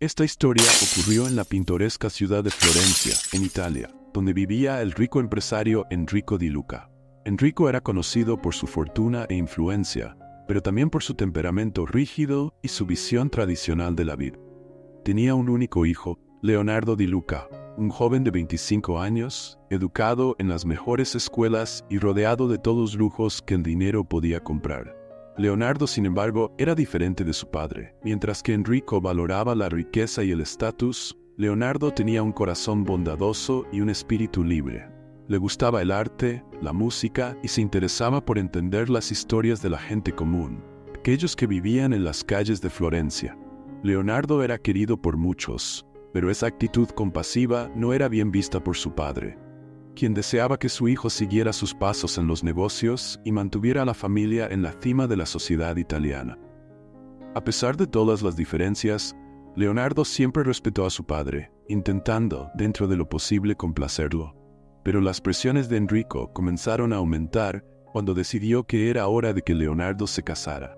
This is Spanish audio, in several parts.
Esta historia ocurrió en la pintoresca ciudad de Florencia, en Italia, donde vivía el rico empresario Enrico Di Luca. Enrico era conocido por su fortuna e influencia, pero también por su temperamento rígido y su visión tradicional de la vida. Tenía un único hijo, Leonardo Di Luca, un joven de 25 años, educado en las mejores escuelas y rodeado de todos los lujos que el dinero podía comprar. Leonardo, sin embargo, era diferente de su padre. Mientras que Enrico valoraba la riqueza y el estatus, Leonardo tenía un corazón bondadoso y un espíritu libre. Le gustaba el arte, la música y se interesaba por entender las historias de la gente común, aquellos que vivían en las calles de Florencia. Leonardo era querido por muchos, pero esa actitud compasiva no era bien vista por su padre, quien deseaba que su hijo siguiera sus pasos en los negocios y mantuviera a la familia en la cima de la sociedad italiana. A pesar de todas las diferencias, Leonardo siempre respetó a su padre, intentando, dentro de lo posible, complacerlo. Pero las presiones de Enrico comenzaron a aumentar cuando decidió que era hora de que Leonardo se casara.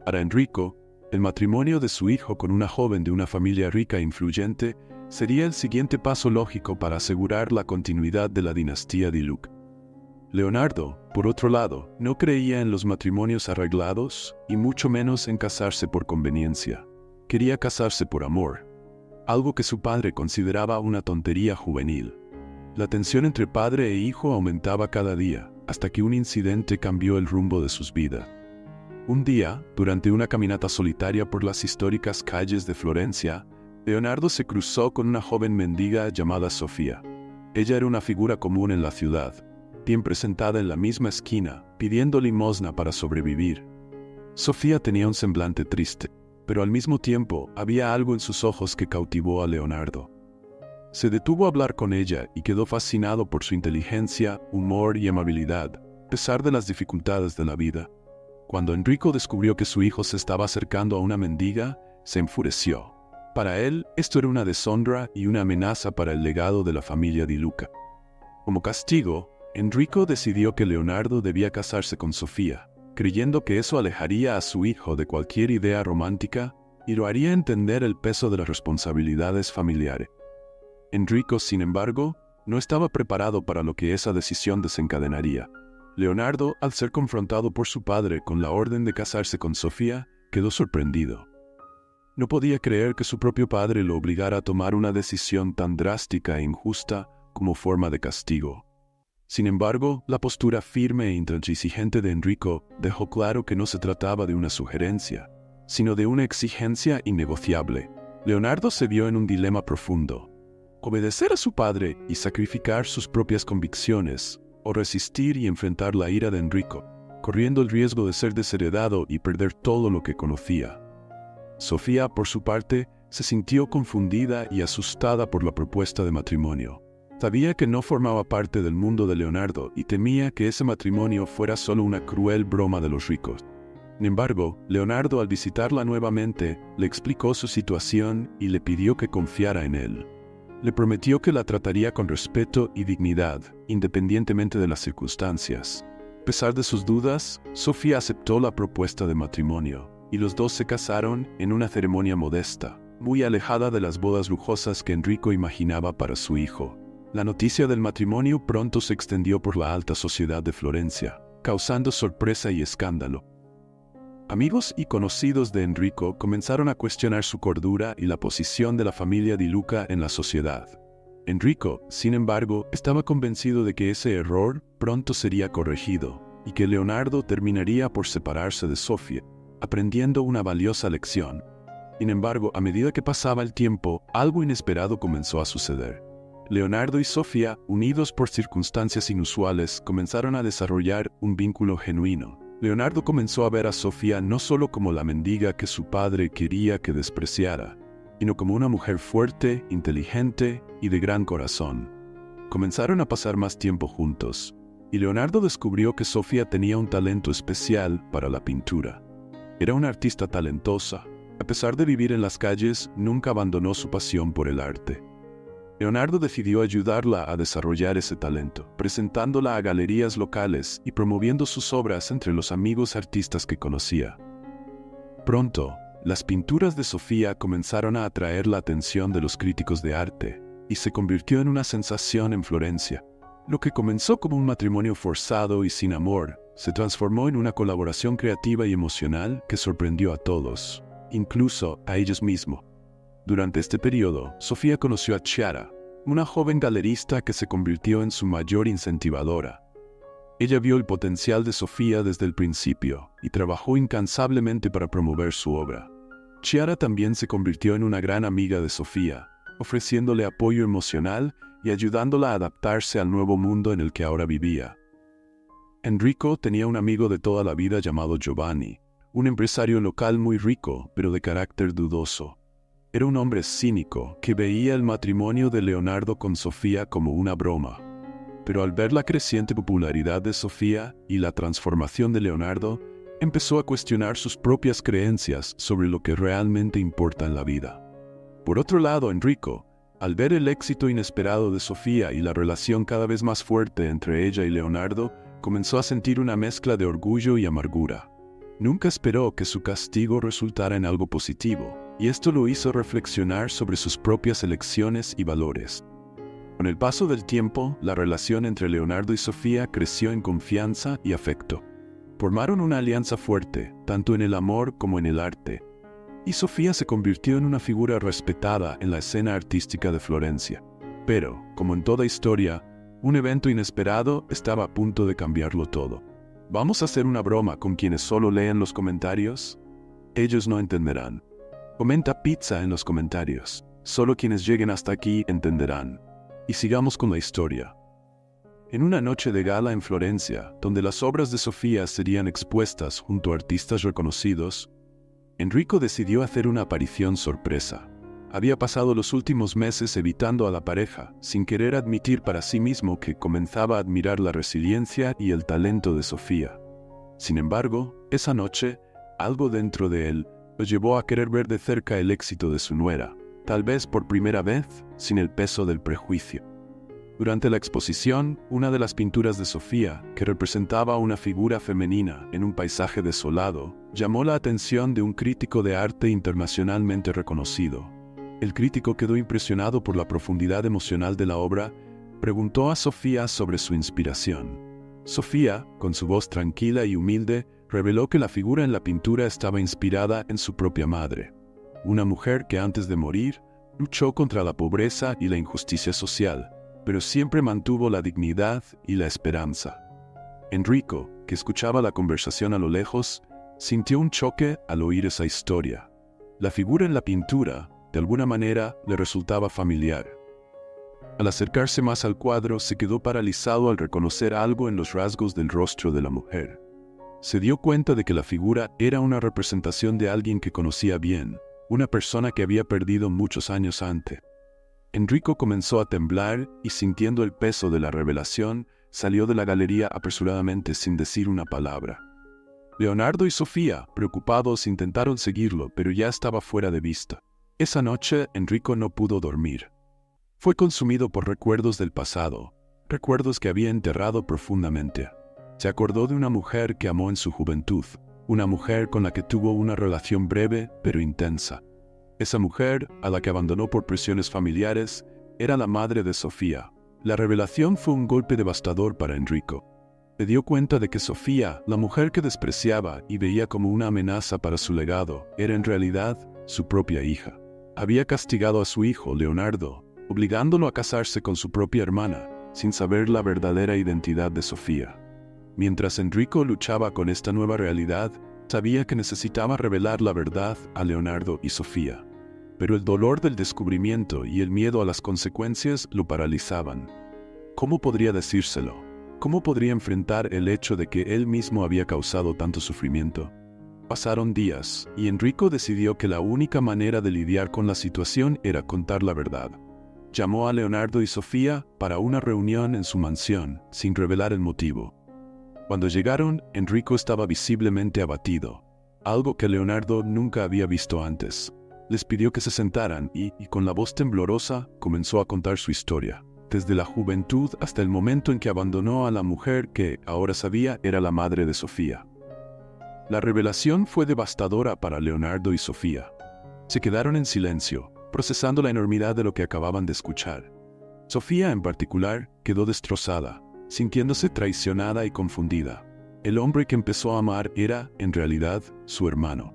Para Enrico, el matrimonio de su hijo con una joven de una familia rica e influyente sería el siguiente paso lógico para asegurar la continuidad de la dinastía Di Luca. Leonardo, por otro lado, no creía en los matrimonios arreglados y mucho menos en casarse por conveniencia. Quería casarse por amor, algo que su padre consideraba una tontería juvenil. La tensión entre padre e hijo aumentaba cada día, hasta que un incidente cambió el rumbo de sus vidas. Un día, durante una caminata solitaria por las históricas calles de Florencia, Leonardo se cruzó con una joven mendiga llamada Sofía. Ella era una figura común en la ciudad, siempre sentada en la misma esquina, pidiendo limosna para sobrevivir. Sofía tenía un semblante triste, pero al mismo tiempo había algo en sus ojos que cautivó a Leonardo. Se detuvo a hablar con ella y quedó fascinado por su inteligencia, humor y amabilidad, a pesar de las dificultades de la vida. Cuando Enrico descubrió que su hijo se estaba acercando a una mendiga, se enfureció. Para él, esto era una deshonra y una amenaza para el legado de la familia Di Luca. Como castigo, Enrico decidió que Leonardo debía casarse con Sofía, creyendo que eso alejaría a su hijo de cualquier idea romántica y lo haría entender el peso de las responsabilidades familiares. Enrico, sin embargo, no estaba preparado para lo que esa decisión desencadenaría. Leonardo, al ser confrontado por su padre con la orden de casarse con Sofía, quedó sorprendido. No podía creer que su propio padre lo obligara a tomar una decisión tan drástica e injusta como forma de castigo. Sin embargo, la postura firme e intransigente de Enrico dejó claro que no se trataba de una sugerencia, sino de una exigencia innegociable. Leonardo se vio en un dilema profundo: obedecer a su padre y sacrificar sus propias convicciones, o resistir y enfrentar la ira de Enrico, corriendo el riesgo de ser desheredado y perder todo lo que conocía. Sofía, por su parte, se sintió confundida y asustada por la propuesta de matrimonio. Sabía que no formaba parte del mundo de Leonardo y temía que ese matrimonio fuera solo una cruel broma de los ricos. Sin embargo, Leonardo, al visitarla nuevamente, le explicó su situación y le pidió que confiara en él. Le prometió que la trataría con respeto y dignidad, independientemente de las circunstancias. A pesar de sus dudas, Sofía aceptó la propuesta de matrimonio, y los dos se casaron en una ceremonia modesta, muy alejada de las bodas lujosas que Enrico imaginaba para su hijo. La noticia del matrimonio pronto se extendió por la alta sociedad de Florencia, causando sorpresa y escándalo. Amigos y conocidos de Enrico comenzaron a cuestionar su cordura y la posición de la familia Di Luca en la sociedad. Enrico, sin embargo, estaba convencido de que ese error pronto sería corregido y que Leonardo terminaría por separarse de Sofía, aprendiendo una valiosa lección. Sin embargo, a medida que pasaba el tiempo, algo inesperado comenzó a suceder. Leonardo y Sofía, unidos por circunstancias inusuales, comenzaron a desarrollar un vínculo genuino. Leonardo comenzó a ver a Sofía no solo como la mendiga que su padre quería que despreciara, sino como una mujer fuerte, inteligente y de gran corazón. Comenzaron a pasar más tiempo juntos, y Leonardo descubrió que Sofía tenía un talento especial para la pintura. Era una artista talentosa. A pesar de vivir en las calles, nunca abandonó su pasión por el arte. Leonardo decidió ayudarla a desarrollar ese talento, presentándola a galerías locales y promoviendo sus obras entre los amigos artistas que conocía. Pronto, Las pinturas de Sofía comenzaron a atraer la atención de los críticos de arte y se convirtió en una sensación en Florencia. Lo que comenzó como un matrimonio forzado y sin amor, se transformó en una colaboración creativa y emocional que sorprendió a todos, incluso a ellos mismos. Durante este periodo, Sofía conoció a Chiara, una joven galerista que se convirtió en su mayor incentivadora. Ella vio el potencial de Sofía desde el principio y trabajó incansablemente para promover su obra. Chiara también se convirtió en una gran amiga de Sofía, ofreciéndole apoyo emocional y ayudándola a adaptarse al nuevo mundo en el que ahora vivía. Enrico tenía un amigo de toda la vida llamado Giovanni, un empresario local muy rico, pero de carácter dudoso. Era un hombre cínico que veía el matrimonio de Leonardo con Sofía como una broma. Pero al ver la creciente popularidad de Sofía y la transformación de Leonardo, empezó a cuestionar sus propias creencias sobre lo que realmente importa en la vida. Por otro lado, Enrico, al ver el éxito inesperado de Sofía y la relación cada vez más fuerte entre ella y Leonardo, comenzó a sentir una mezcla de orgullo y amargura. Nunca esperó que su castigo resultara en algo positivo, y esto lo hizo reflexionar sobre sus propias elecciones y valores. Con el paso del tiempo, la relación entre Leonardo y Sofía creció en confianza y afecto. Formaron una alianza fuerte, tanto en el amor como en el arte, y Sofía se convirtió en una figura respetada en la escena artística de Florencia. Pero, como en toda historia, un evento inesperado estaba a punto de cambiarlo todo. ¿Vamos a hacer una broma con quienes solo leen los comentarios? Ellos no entenderán. Comenta pizza en los comentarios. Solo quienes lleguen hasta aquí entenderán. Y sigamos con la historia. En una noche de gala en Florencia, donde las obras de Sofía serían expuestas junto a artistas reconocidos, Enrico decidió hacer una aparición sorpresa. Había pasado los últimos meses evitando a la pareja, sin querer admitir para sí mismo que comenzaba a admirar la resiliencia y el talento de Sofía. Sin embargo, esa noche, algo dentro de él lo llevó a querer ver de cerca el éxito de su nuera, tal vez por primera vez, sin el peso del prejuicio. Durante la exposición, una de las pinturas de Sofía, que representaba a una figura femenina en un paisaje desolado, llamó la atención de un crítico de arte internacionalmente reconocido. El crítico quedó impresionado por la profundidad emocional de la obra, preguntó a Sofía sobre su inspiración. Sofía, con su voz tranquila y humilde, reveló que la figura en la pintura estaba inspirada en su propia madre, una mujer que antes de morir, luchó contra la pobreza y la injusticia social, pero siempre mantuvo la dignidad y la esperanza. Enrico, que escuchaba la conversación a lo lejos, sintió un choque al oír esa historia. La figura en la pintura, de alguna manera, le resultaba familiar. Al acercarse más al cuadro, se quedó paralizado al reconocer algo en los rasgos del rostro de la mujer. Se dio cuenta de que la figura era una representación de alguien que conocía bien, una persona que había perdido muchos años antes. Enrico comenzó a temblar y, sintiendo el peso de la revelación, salió de la galería apresuradamente sin decir una palabra. Leonardo y Sofía, preocupados, intentaron seguirlo, pero ya estaba fuera de vista. Esa noche, Enrico no pudo dormir. Fue consumido por recuerdos del pasado, recuerdos que había enterrado profundamente. Se acordó de una mujer que amó en su juventud, una mujer con la que tuvo una relación breve pero intensa. Esa mujer, a la que abandonó por presiones familiares, era la madre de Sofía. La revelación fue un golpe devastador para Enrico. Se dio cuenta de que Sofía, la mujer que despreciaba y veía como una amenaza para su legado, era en realidad su propia hija. Había castigado a su hijo, Leonardo, obligándolo a casarse con su propia hermana, sin saber la verdadera identidad de Sofía. Mientras Enrico luchaba con esta nueva realidad, sabía que necesitaba revelar la verdad a Leonardo y Sofía. Pero el dolor del descubrimiento y el miedo a las consecuencias lo paralizaban. ¿Cómo podría decírselo? ¿Cómo podría enfrentar el hecho de que él mismo había causado tanto sufrimiento? Pasaron días, y Enrico decidió que la única manera de lidiar con la situación era contar la verdad. Llamó a Leonardo y Sofía para una reunión en su mansión, sin revelar el motivo. Cuando llegaron, Enrico estaba visiblemente abatido, algo que Leonardo nunca había visto antes. Les pidió que se sentaran y con la voz temblorosa, comenzó a contar su historia, desde la juventud hasta el momento en que abandonó a la mujer que, ahora sabía, era la madre de Sofía. La revelación fue devastadora para Leonardo y Sofía. Se quedaron en silencio, procesando la enormidad de lo que acababan de escuchar. Sofía, en particular, quedó destrozada, sintiéndose traicionada y confundida. El hombre que empezó a amar era, en realidad, su hermano.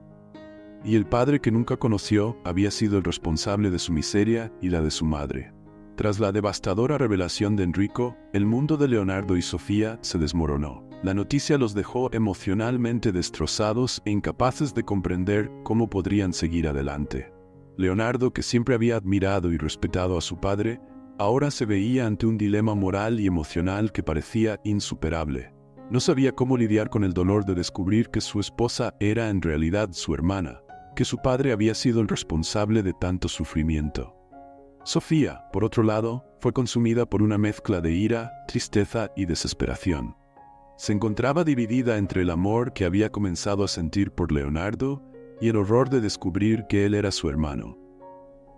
Y el padre que nunca conoció había sido el responsable de su miseria y la de su madre. Tras la devastadora revelación de Enrico, el mundo de Leonardo y Sofía se desmoronó. La noticia los dejó emocionalmente destrozados e incapaces de comprender cómo podrían seguir adelante. Leonardo, que siempre había admirado y respetado a su padre, ahora se veía ante un dilema moral y emocional que parecía insuperable. No sabía cómo lidiar con el dolor de descubrir que su esposa era en realidad su hermana, que su padre había sido el responsable de tanto sufrimiento. Sofía, por otro lado, fue consumida por una mezcla de ira, tristeza y desesperación. Se encontraba dividida entre el amor que había comenzado a sentir por Leonardo y el horror de descubrir que él era su hermano.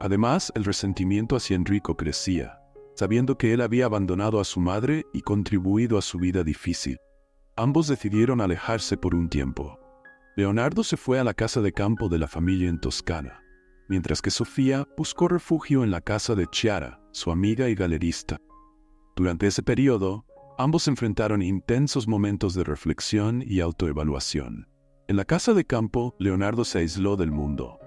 Además, el resentimiento hacia Enrico crecía, sabiendo que él había abandonado a su madre y contribuido a su vida difícil. Ambos decidieron alejarse por un tiempo. Leonardo se fue a la casa de campo de la familia en Toscana, mientras que Sofía buscó refugio en la casa de Chiara, su amiga y galerista. Durante ese periodo, ambos enfrentaron intensos momentos de reflexión y autoevaluación. En la casa de campo, Leonardo se aisló del mundo.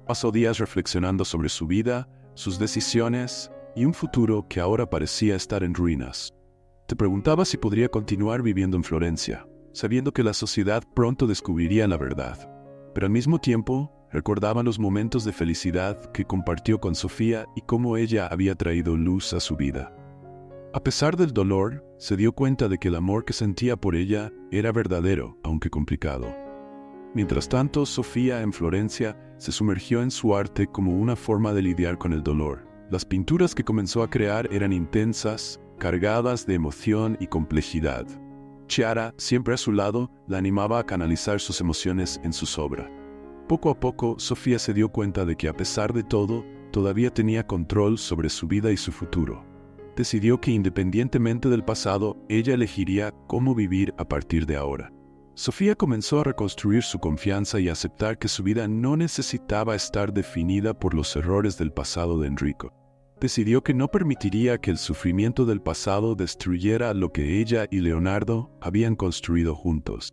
Pasó días reflexionando sobre su vida, sus decisiones y un futuro que ahora parecía estar en ruinas. Se preguntaba si podría continuar viviendo en Florencia, sabiendo que la sociedad pronto descubriría la verdad. Pero al mismo tiempo, recordaba los momentos de felicidad que compartió con Sofía y cómo ella había traído luz a su vida. A pesar del dolor, se dio cuenta de que el amor que sentía por ella era verdadero, aunque complicado. Mientras tanto, Sofía en Florencia se sumergió en su arte como una forma de lidiar con el dolor. Las pinturas que comenzó a crear eran intensas, cargadas de emoción y complejidad. Chiara, siempre a su lado, la animaba a canalizar sus emociones en su obra. Poco a poco, Sofía se dio cuenta de que a pesar de todo, todavía tenía control sobre su vida y su futuro. Decidió que independientemente del pasado, ella elegiría cómo vivir a partir de ahora. Sofía comenzó a reconstruir su confianza y a aceptar que su vida no necesitaba estar definida por los errores del pasado de Enrico. Decidió que no permitiría que el sufrimiento del pasado destruyera lo que ella y Leonardo habían construido juntos.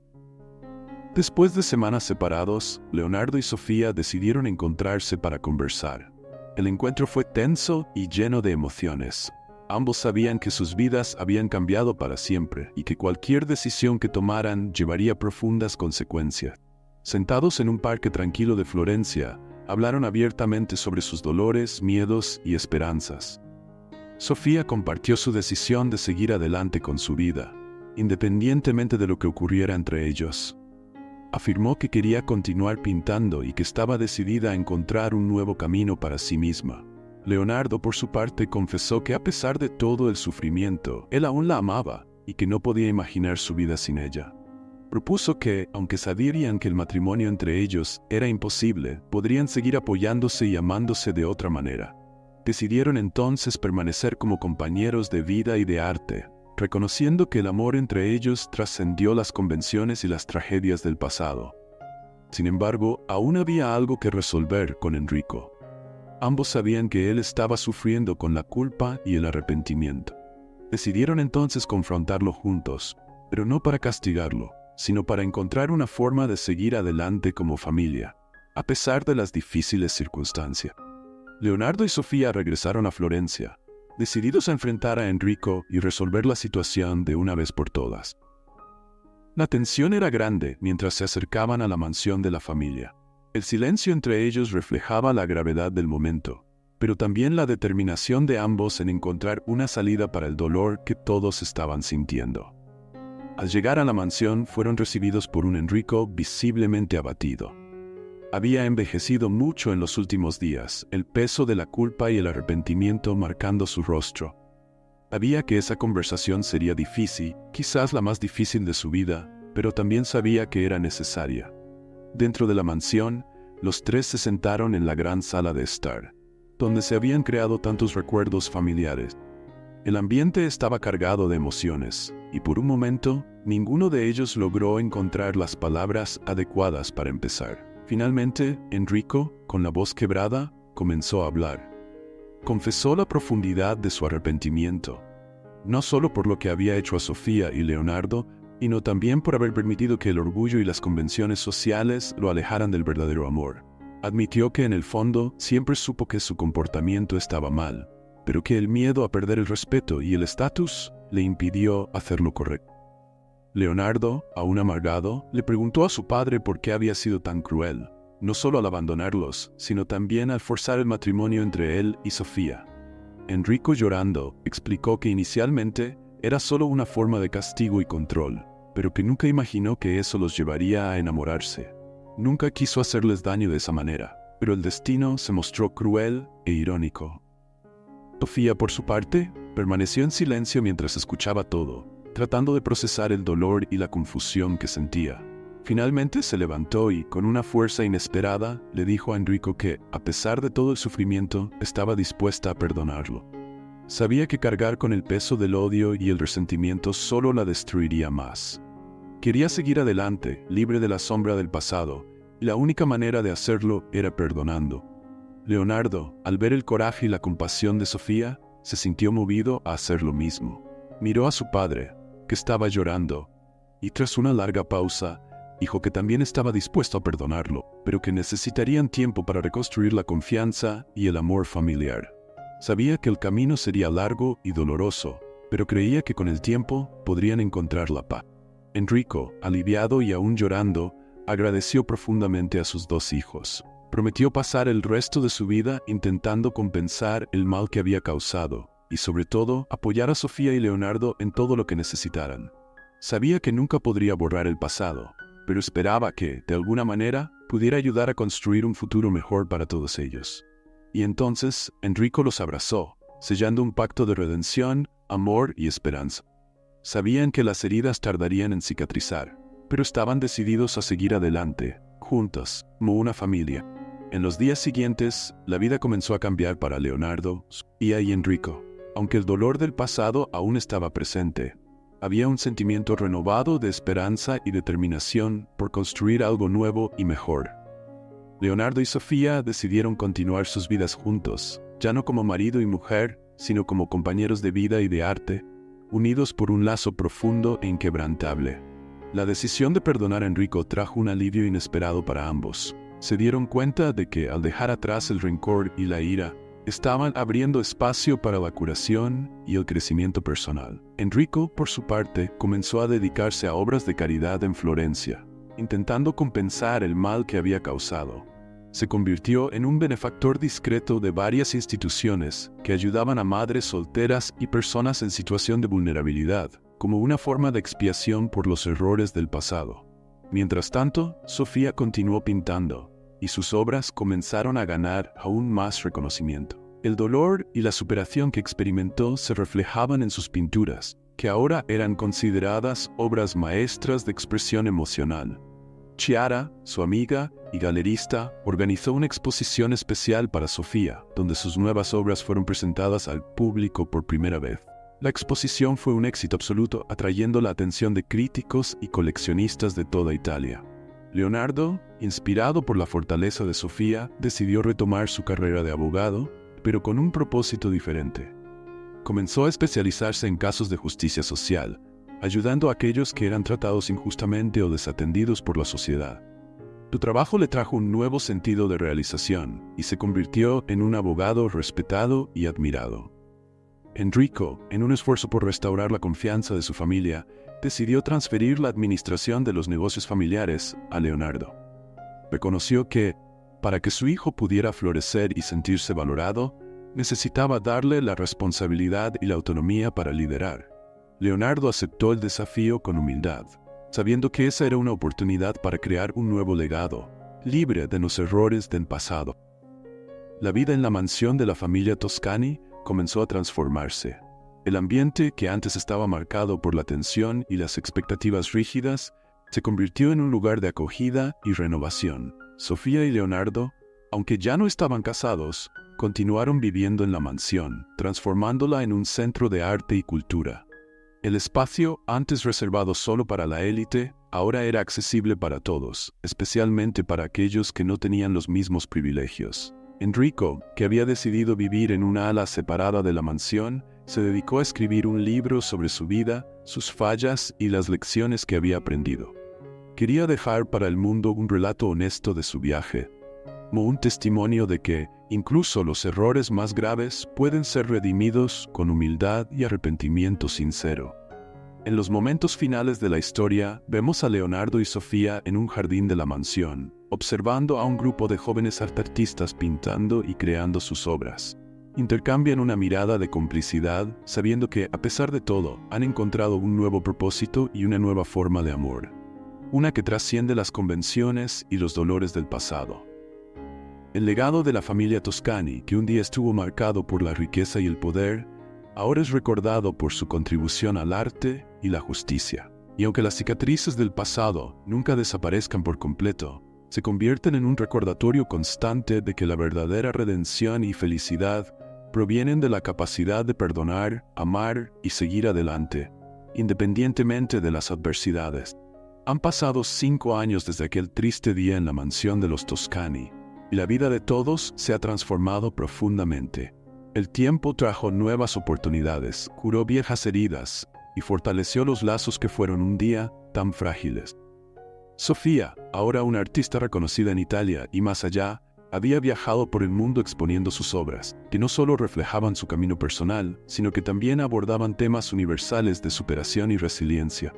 Después de semanas separados, Leonardo y Sofía decidieron encontrarse para conversar. El encuentro fue tenso y lleno de emociones. Ambos sabían que sus vidas habían cambiado para siempre y que cualquier decisión que tomaran llevaría profundas consecuencias. Sentados en un parque tranquilo de Florencia, hablaron abiertamente sobre sus dolores, miedos y esperanzas. Sofía compartió su decisión de seguir adelante con su vida, independientemente de lo que ocurriera entre ellos. Afirmó que quería continuar pintando y que estaba decidida a encontrar un nuevo camino para sí misma. Leonardo, por su parte, confesó que a pesar de todo el sufrimiento, él aún la amaba y que no podía imaginar su vida sin ella. Propuso que, aunque sabían que el matrimonio entre ellos era imposible, podrían seguir apoyándose y amándose de otra manera. Decidieron entonces permanecer como compañeros de vida y de arte, reconociendo que el amor entre ellos trascendió las convenciones y las tragedias del pasado. Sin embargo, aún había algo que resolver con Enrico. Ambos sabían que él estaba sufriendo con la culpa y el arrepentimiento. Decidieron entonces confrontarlo juntos, pero no para castigarlo, sino para encontrar una forma de seguir adelante como familia, a pesar de las difíciles circunstancias. Leonardo y Sofía regresaron a Florencia, decididos a enfrentar a Enrico y resolver la situación de una vez por todas. La tensión era grande mientras se acercaban a la mansión de la familia. El silencio entre ellos reflejaba la gravedad del momento, pero también la determinación de ambos en encontrar una salida para el dolor que todos estaban sintiendo. Al llegar a la mansión, fueron recibidos por un Enrico visiblemente abatido. Había envejecido mucho en los últimos días, el peso de la culpa y el arrepentimiento marcando su rostro. Sabía que esa conversación sería difícil, quizás la más difícil de su vida, pero también sabía que era necesaria. Dentro de la mansión, los tres se sentaron en la gran sala de estar, donde se habían creado tantos recuerdos familiares. El ambiente estaba cargado de emociones, y por un momento, ninguno de ellos logró encontrar las palabras adecuadas para empezar. Finalmente, Enrico, con la voz quebrada, comenzó a hablar. Confesó la profundidad de su arrepentimiento, no solo por lo que había hecho a Sofía y Leonardo, sino también por haber permitido que el orgullo y las convenciones sociales lo alejaran del verdadero amor. Admitió que en el fondo siempre supo que su comportamiento estaba mal, pero que el miedo a perder el respeto y el estatus le impidió hacer lo correcto. Leonardo, aún amargado, le preguntó a su padre por qué había sido tan cruel, no solo al abandonarlos, sino también al forzar el matrimonio entre él y Sofía. Enrico, llorando, explicó que inicialmente era solo una forma de castigo y control, pero que nunca imaginó que eso los llevaría a enamorarse. Nunca quiso hacerles daño de esa manera, pero el destino se mostró cruel e irónico. Sofía, por su parte, permaneció en silencio mientras escuchaba todo, tratando de procesar el dolor y la confusión que sentía. Finalmente se levantó y, con una fuerza inesperada, le dijo a Enrico que, a pesar de todo el sufrimiento, estaba dispuesta a perdonarlo. Sabía que cargar con el peso del odio y el resentimiento solo la destruiría más. Quería seguir adelante, libre de la sombra del pasado, y la única manera de hacerlo era perdonando. Leonardo, al ver el coraje y la compasión de Sofía, se sintió movido a hacer lo mismo. Miró a su padre, que estaba llorando, y tras una larga pausa, dijo que también estaba dispuesto a perdonarlo, pero que necesitarían tiempo para reconstruir la confianza y el amor familiar. Sabía que el camino sería largo y doloroso, pero creía que con el tiempo podrían encontrar la paz. Enrico, aliviado y aún llorando, agradeció profundamente a sus dos hijos. Prometió pasar el resto de su vida intentando compensar el mal que había causado, y sobre todo apoyar a Sofía y Leonardo en todo lo que necesitaran. Sabía que nunca podría borrar el pasado, pero esperaba que, de alguna manera, pudiera ayudar a construir un futuro mejor para todos ellos. Y entonces, Enrico los abrazó, sellando un pacto de redención, amor y esperanza. Sabían que las heridas tardarían en cicatrizar, pero estaban decididos a seguir adelante, juntos, como una familia. En los días siguientes, la vida comenzó a cambiar para Leonardo, Sofía y Enrico. Aunque el dolor del pasado aún estaba presente, había un sentimiento renovado de esperanza y determinación por construir algo nuevo y mejor. Leonardo y Sofía decidieron continuar sus vidas juntos, ya no como marido y mujer, sino como compañeros de vida y de arte, unidos por un lazo profundo e inquebrantable. La decisión de perdonar a Enrico trajo un alivio inesperado para ambos. Se dieron cuenta de que, al dejar atrás el rencor y la ira, estaban abriendo espacio para la curación y el crecimiento personal. Enrico, por su parte, comenzó a dedicarse a obras de caridad en Florencia, intentando compensar el mal que había causado. Se convirtió en un benefactor discreto de varias instituciones que ayudaban a madres solteras y personas en situación de vulnerabilidad, como una forma de expiación por los errores del pasado. Mientras tanto, Sofía continuó pintando, y sus obras comenzaron a ganar aún más reconocimiento. El dolor y la superación que experimentó se reflejaban en sus pinturas, que ahora eran consideradas obras maestras de expresión emocional. Chiara, su amiga y galerista, organizó una exposición especial para Sofía, donde sus nuevas obras fueron presentadas al público por primera vez. La exposición fue un éxito absoluto, atrayendo la atención de críticos y coleccionistas de toda Italia. Leonardo, inspirado por la fortaleza de Sofía, decidió retomar su carrera de abogado, pero con un propósito diferente. Comenzó a especializarse en casos de justicia social, ayudando a aquellos que eran tratados injustamente o desatendidos por la sociedad. Su trabajo le trajo un nuevo sentido de realización y se convirtió en un abogado respetado y admirado. Enrico, en un esfuerzo por restaurar la confianza de su familia, decidió transferir la administración de los negocios familiares a Leonardo. Reconoció que, para que su hijo pudiera florecer y sentirse valorado, necesitaba darle la responsabilidad y la autonomía para liderar. Leonardo aceptó el desafío con humildad, sabiendo que esa era una oportunidad para crear un nuevo legado, libre de los errores del pasado. La vida en la mansión de la familia Toscani comenzó a transformarse. El ambiente, que antes estaba marcado por la tensión y las expectativas rígidas, se convirtió en un lugar de acogida y renovación. Sofía y Leonardo, aunque ya no estaban casados, continuaron viviendo en la mansión, transformándola en un centro de arte y cultura. El espacio, antes reservado solo para la élite, ahora era accesible para todos, especialmente para aquellos que no tenían los mismos privilegios. Enrico, que había decidido vivir en una ala separada de la mansión, se dedicó a escribir un libro sobre su vida, sus fallas y las lecciones que había aprendido. Quería dejar para el mundo un relato honesto de su viaje, como un testimonio de que, incluso los errores más graves pueden ser redimidos con humildad y arrepentimiento sincero. En los momentos finales de la historia, vemos a Leonardo y Sofía en un jardín de la mansión, observando a un grupo de jóvenes artistas pintando y creando sus obras. Intercambian una mirada de complicidad, sabiendo que, a pesar de todo, han encontrado un nuevo propósito y una nueva forma de amor. Una que trasciende las convenciones y los dolores del pasado. El legado de la familia Toscani, que un día estuvo marcado por la riqueza y el poder, ahora es recordado por su contribución al arte y la justicia. Y aunque las cicatrices del pasado nunca desaparezcan por completo, se convierten en un recordatorio constante de que la verdadera redención y felicidad provienen de la capacidad de perdonar, amar y seguir adelante, independientemente de las adversidades. Han pasado 5 años desde aquel triste día en la mansión de los Toscani, y la vida de todos se ha transformado profundamente. El tiempo trajo nuevas oportunidades, curó viejas heridas y fortaleció los lazos que fueron un día tan frágiles. Sofía, ahora una artista reconocida en Italia y más allá, había viajado por el mundo exponiendo sus obras, que no solo reflejaban su camino personal, sino que también abordaban temas universales de superación y resiliencia.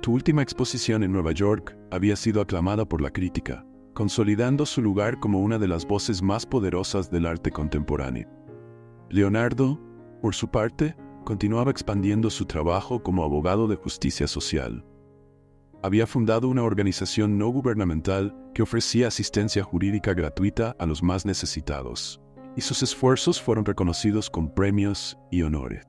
Tu última exposición en Nueva York había sido aclamada por la crítica, consolidando su lugar como una de las voces más poderosas del arte contemporáneo. Leonardo, por su parte, continuaba expandiendo su trabajo como abogado de justicia social. Había fundado una organización no gubernamental que ofrecía asistencia jurídica gratuita a los más necesitados, y sus esfuerzos fueron reconocidos con premios y honores.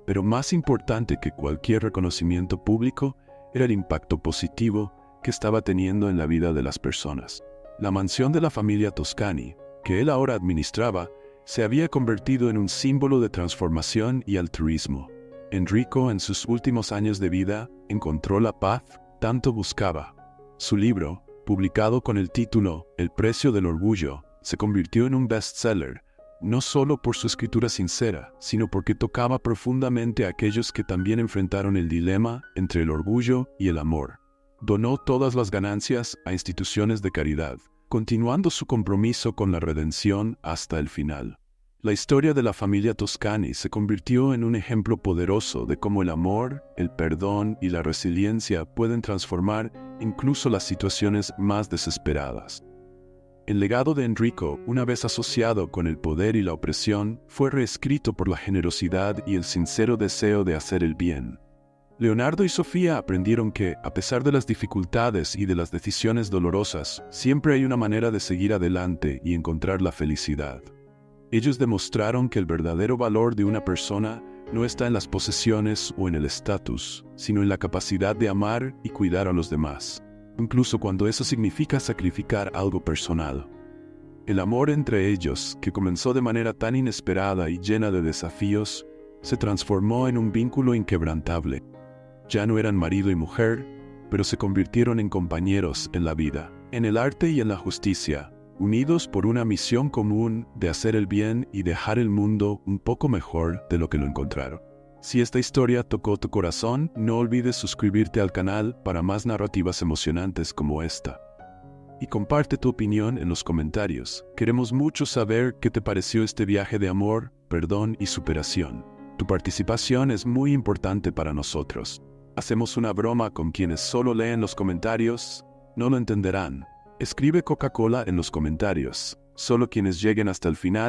Pero más importante que cualquier reconocimiento público era el impacto positivo que estaba teniendo en la vida de las personas. La mansión de la familia Toscani, que él ahora administraba, se había convertido en un símbolo de transformación y altruismo. Enrico, en sus últimos años de vida, encontró la paz tanto buscaba. Su libro, publicado con el título El precio del orgullo, se convirtió en un bestseller, no solo por su escritura sincera, sino porque tocaba profundamente a aquellos que también enfrentaron el dilema entre el orgullo y el amor. Donó todas las ganancias a instituciones de caridad, continuando su compromiso con la redención hasta el final. La historia de la familia Toscani se convirtió en un ejemplo poderoso de cómo el amor, el perdón y la resiliencia pueden transformar incluso las situaciones más desesperadas. El legado de Enrico, una vez asociado con el poder y la opresión, fue reescrito por la generosidad y el sincero deseo de hacer el bien. Leonardo y Sofía aprendieron que, a pesar de las dificultades y de las decisiones dolorosas, siempre hay una manera de seguir adelante y encontrar la felicidad. Ellos demostraron que el verdadero valor de una persona no está en las posesiones o en el estatus, sino en la capacidad de amar y cuidar a los demás, incluso cuando eso significa sacrificar algo personal. El amor entre ellos, que comenzó de manera tan inesperada y llena de desafíos, se transformó en un vínculo inquebrantable. Ya no eran marido y mujer, pero se convirtieron en compañeros en la vida, en el arte y en la justicia, unidos por una misión común de hacer el bien y dejar el mundo un poco mejor de lo que lo encontraron. Si esta historia tocó tu corazón, no olvides suscribirte al canal para más narrativas emocionantes como esta. Y comparte tu opinión en los comentarios. Queremos mucho saber qué te pareció este viaje de amor, perdón y superación. Tu participación es muy importante para nosotros. Hacemos una broma con quienes solo leen los comentarios, no lo entenderán. Escribe Coca-Cola en los comentarios. Solo quienes lleguen hasta el final